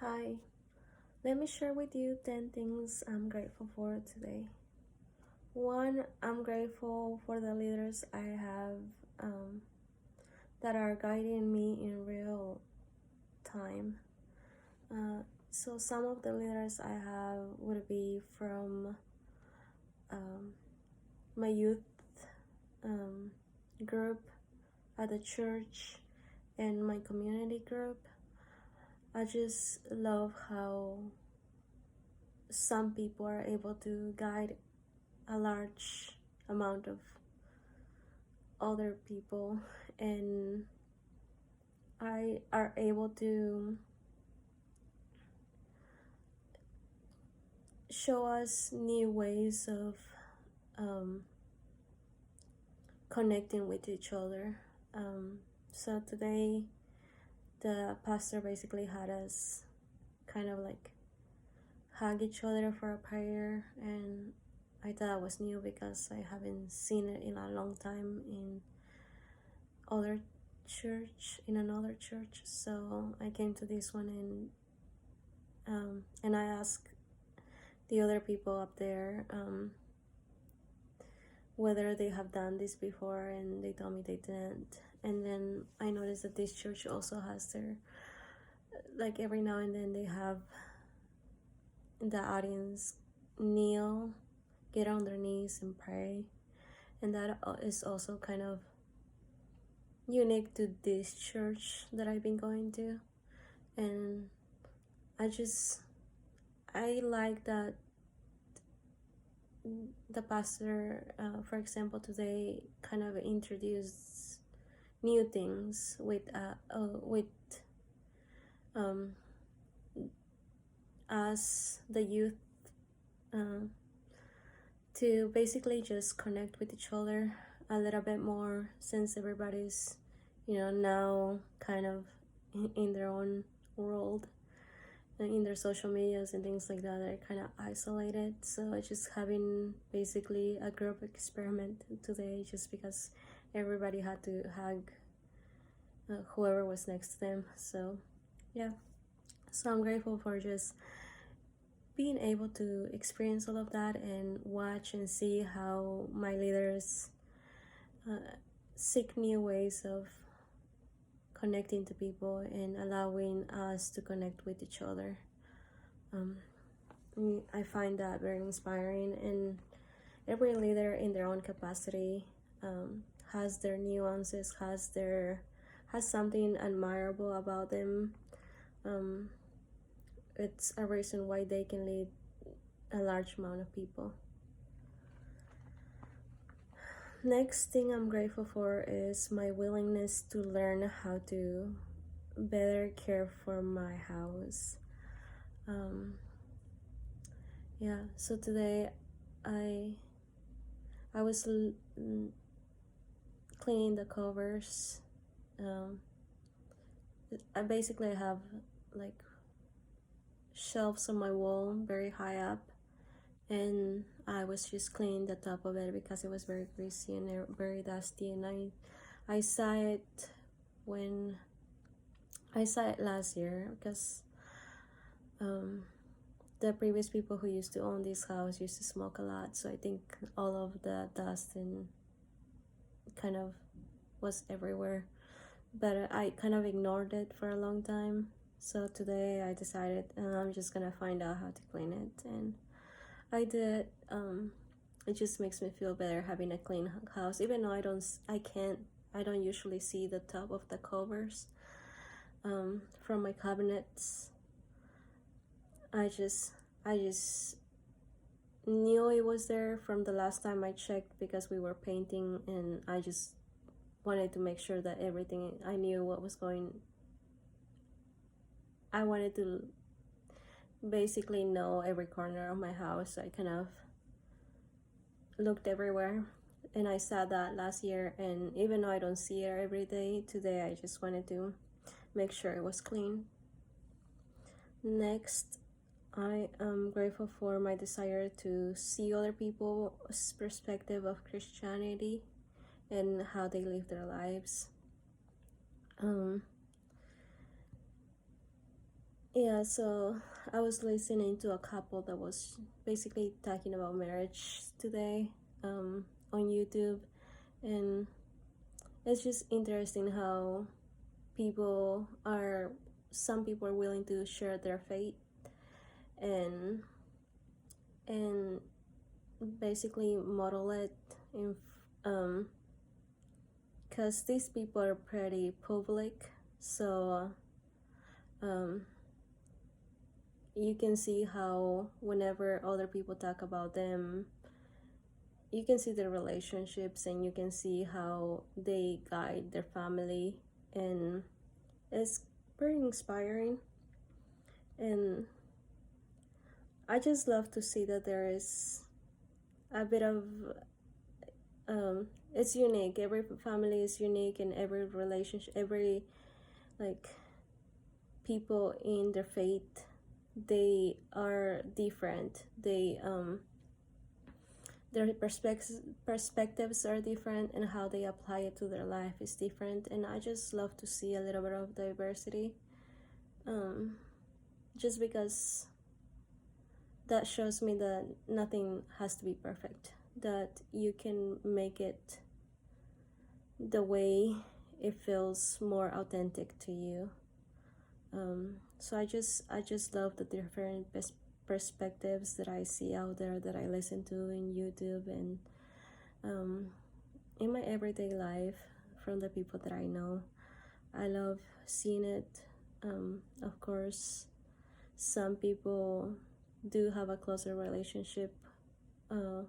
Hi, let me share with you 10 things I'm grateful for today. One, I'm grateful for the leaders I have that are guiding me in real time. So, some of the leaders I have would be from my youth um, group at the church and my community group. I just love how some people are able to guide a large amount of other people and I are able to show us new ways of connecting with each other. So today the pastor basically had us kind of like hug each other for a prayer, and I thought it was new because I haven't seen it in a long time other in another church. So I came to this one and I asked the other people up there whether they have done this before, and they told me they didn't. And then I noticed that this church also has their, like, every now and then they have the audience kneel, get on their knees and pray, and that is also kind of unique to this church that I've been going to. And I like that the pastor, for example, today kind of introduced new things with us, the youth, to basically just connect with each other a little bit more, since everybody's, now kind of in their own world, in their social medias and things like that. They're kind of isolated. So I just having basically a group experiment today, just because everybody had to hug whoever was next to them. So yeah, so I'm grateful for just being able to experience all of that and watch and see how my leaders seek new ways of connecting to people and allowing us to connect with each other. I find that very inspiring, and every leader in their own capacity has their nuances, has something admirable about them. It's a reason why they can lead a large amount of people. Next thing I'm grateful for is my willingness to learn how to better care for my house. So today I was cleaning the covers. I basically have like shelves on my wall very high up, and I was just cleaning the top of it because it was very greasy and very dusty. And I saw it when I saw it last year, because the previous people who used to own this house used to smoke a lot, so I think all of the dust and kind of was everywhere, but I kind of ignored it for a long time. So today I decided I'm just gonna find out how to clean it, and I did. It just makes me feel better having a clean house, even though I don't usually see the top of the covers from my cabinets. I just knew it was there from the last time I checked, because we were painting, and I just wanted to make sure that everything, I knew what was going. I wanted to basically know every corner of my house. I kind of looked everywhere, and I saw that last year, and even though I don't see it every day, today I just wanted to make sure it was clean. Next, I am grateful for my desire to see other people's perspective of Christianity and how they live their lives. Yeah, so I was listening to a couple that was basically talking about marriage today, on YouTube, and it's just interesting how people are some people are willing to share their faith and and basically model it in because these people are pretty public, so um you can see how whenever other people talk about them, you can see their relationships and you can see how they guide their family, and it's pretty inspiring. And I just love to see that there is a bit of it's unique. Every family is unique, and every relationship, every like people in their faith, they are different. Their perspectives are different, and how they apply it to their life is different. And I just love to see a little bit of diversity, just because that shows me that nothing has to be perfect, that you can make it the way it feels more authentic to you. So I just love the different perspectives that I see out there, that I listen to in YouTube, and um, in my everyday life from the people that I know. I love seeing it. Of course, some people do have a closer relationship uh,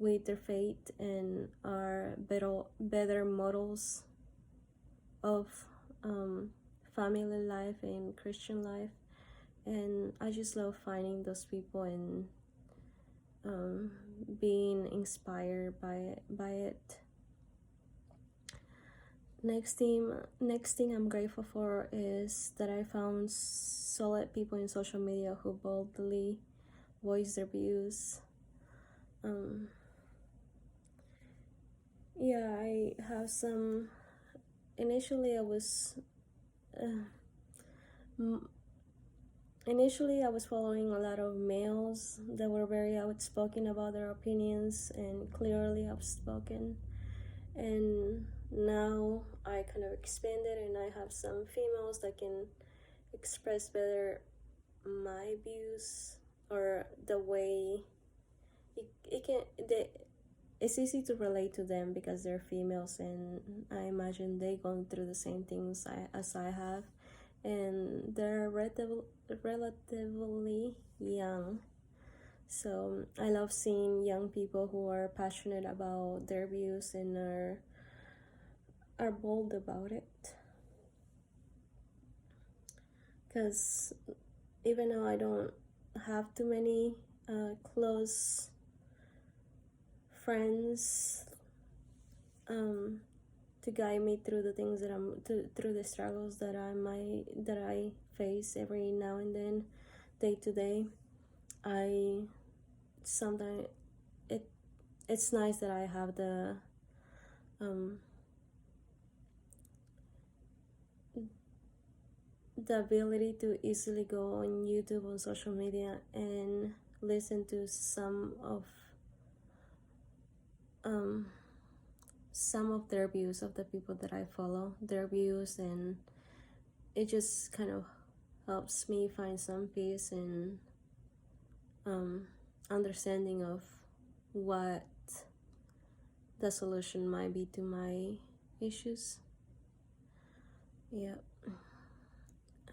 with their faith and are better models of um, family life and Christian life. And I just love finding those people and um, being inspired by it. Next thing I'm grateful for is that I found solid people in social media who boldly voice their views. Yeah, I have some. Initially, uh, I was following a lot of males that were very outspoken about their opinions and clearly outspoken. And now I kind of expanded, and I have some females that can express better my views, or the way it can they it's easy to relate to them because they're females, and I imagine they going through the same things as I have, and they're relatively young. So I love seeing young people who are passionate about their views and are bold about it. Because even though I don't have too many close friends um, to guide me through the things through the struggles that I face every now and then, day to day. I sometimes it it's nice that I have um, the ability to easily go on YouTube, on social media, and listen to um, some of their views, of the people that I follow, their views, and it just kind of helps me find some peace and um, understanding of what the solution might be to my issues. Yeah.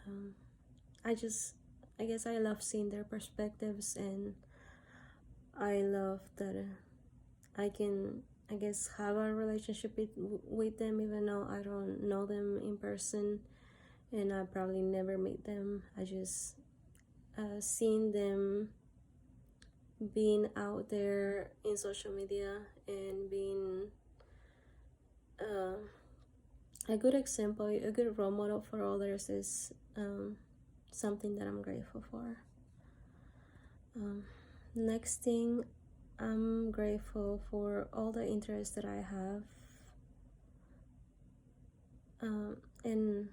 Um, I just, I guess I love seeing their perspectives, and I love that I can, I guess, have a relationship with them, even though I don't know them in person and I probably never meet them. I just seeing them being out there in social media and being uh, a good example, a good role model for others is something that I'm grateful for. Um, Next thing, I'm grateful for all the interests that I have, and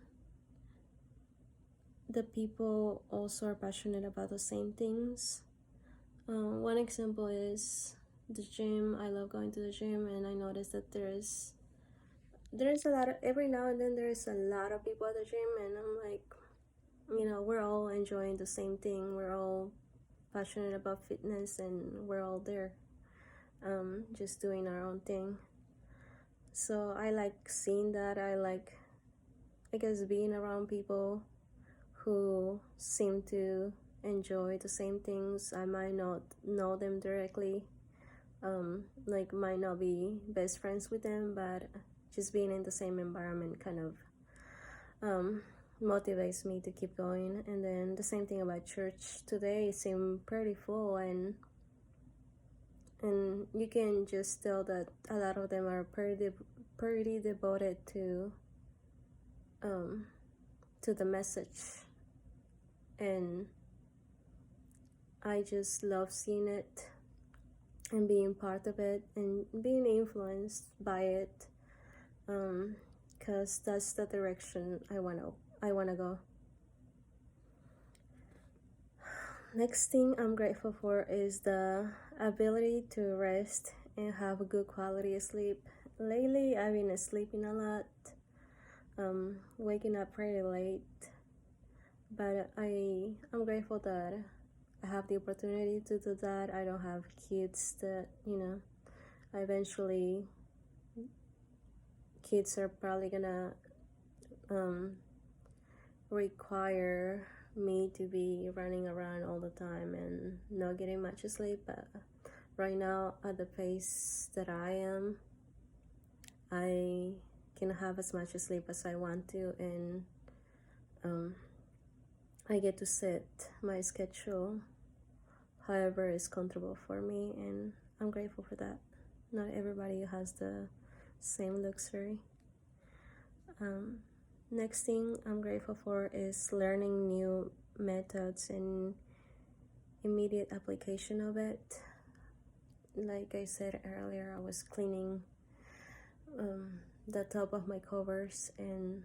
the people also are passionate about the same things. One example is the gym. I love going to the gym, and I noticed that there's a lot of, every now and then there's a lot of people at the gym, and I'm like, we're all enjoying the same thing. We're all passionate about fitness, and we're all there, just doing our own thing. So I like seeing that. I guess, being around people who seem to enjoy the same things. I might not know them directly, like might not be best friends with them, but just being in the same environment kind of motivates me to keep going. And then the same thing about church. Today it seemed pretty full, and you can just tell that a lot of them are pretty devoted to the message, and I just love seeing it and being part of it and being influenced by it, because that's the direction I wanna go. Next thing I'm grateful for is the ability to rest and have a good quality of sleep. Lately, I've been sleeping a lot, waking up pretty late, but I'm grateful that I have the opportunity to do that. I don't have kids that, eventually kids are probably gonna require me to be running around all the time and not getting much sleep. But right now, at the pace that I am, I can have as much sleep as I want to, and I get to set my schedule however is comfortable for me, and I'm grateful for that. Not everybody has the same luxury. Next thing I'm grateful for is learning new methods and immediate application of it. Like I said earlier, I was cleaning the top of my covers, and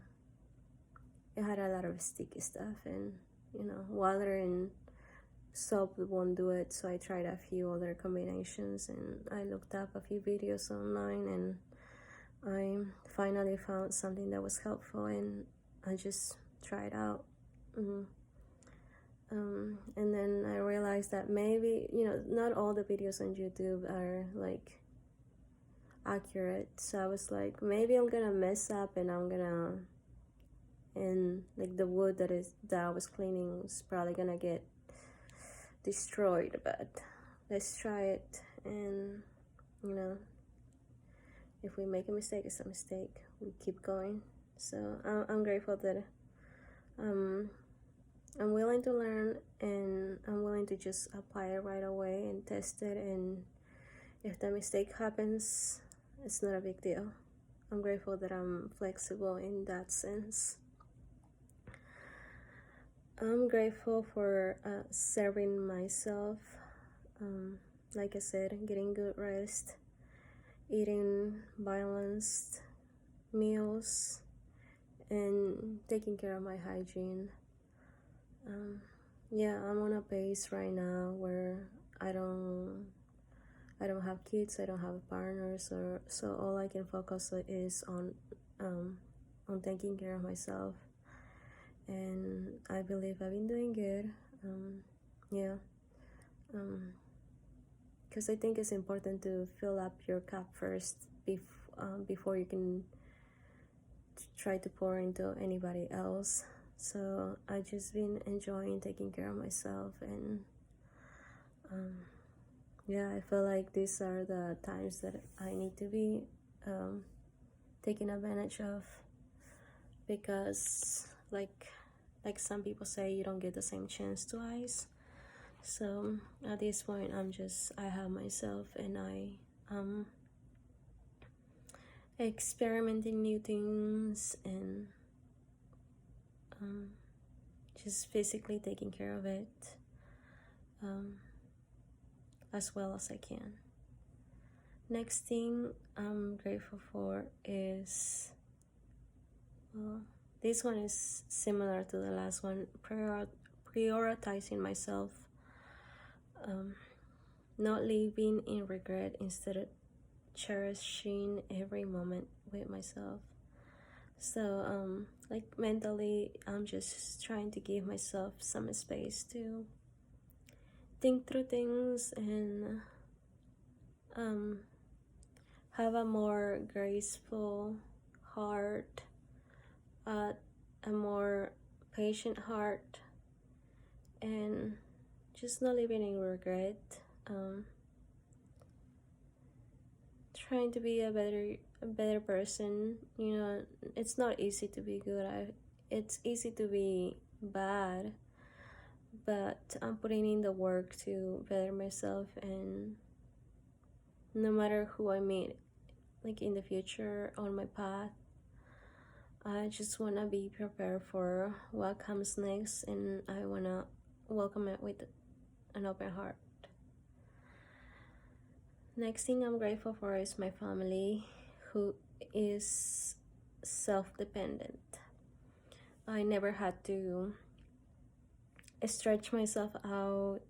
it had a lot of sticky stuff, and water and soap won't do it, so I tried a few other combinations, and I looked up a few videos online, and I finally found something that was helpful, and I just tried out. And then I realized that maybe, not all the videos on YouTube are like accurate, so I was like, maybe I'm gonna mess up, and like the wood that I was cleaning is probably gonna get destroyed, but let's try it. And if we make a mistake, it's a mistake. We keep going. So I'm grateful that I'm willing to learn, and I'm willing to just apply it right away and test it, and if the mistake happens, it's not a big deal. I'm grateful that I'm flexible in that sense. I'm grateful for serving myself. Like I said, getting good rest, eating balanced meals, and taking care of my hygiene. I'm on a pace right now where I don't have kids, I don't have partners, so all I can focus is on taking care of myself, and I believe I've been doing good. Because I think it's important to fill up your cup first before you can try to pour into anybody else. So I just been enjoying taking care of myself, and I feel like these are the times that I need to be taken advantage of, because like some people say, you don't get the same chance twice. So at this point, I have myself, and I experimenting new things, and just physically taking care of it as well as I can. Next thing I'm grateful for is this one is similar to the last one, prioritizing myself, not living in regret, instead of cherishing every moment with myself. So like mentally, I'm just trying to give myself some space to think through things and have a more graceful heart, a more patient heart, and just not living in regret. Trying to be a better person. You know, it's not easy to be good. It's easy to be bad, but I'm putting in the work to better myself, and no matter who I meet, like in the future on my path, I just want to be prepared for what comes next, and I want to welcome it with an open heart. Next thing I'm grateful for is my family, who is self-dependent. I never had to stretch myself out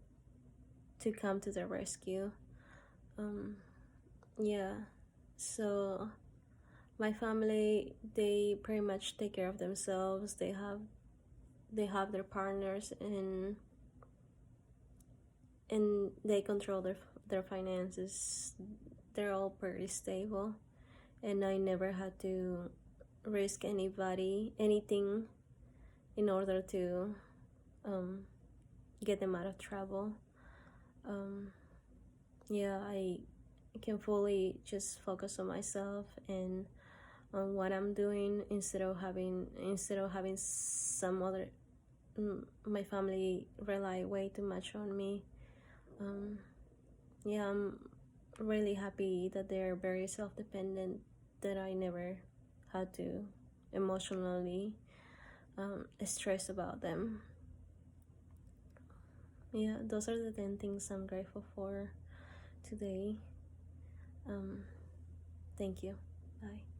to come to their rescue. Yeah, so my family, they pretty much take care of themselves. They have their partners, and they control their finances. They're all pretty stable, and I never had to risk anything in order to get them out of trouble. Yeah, I can fully just focus on myself and on what I'm doing, instead of having some other my family rely way too much on me. Yeah, I'm really happy that they're very self-dependent, that I never had to emotionally stress about them. Yeah, those are the 10 things I'm grateful for today. Thank you. Bye.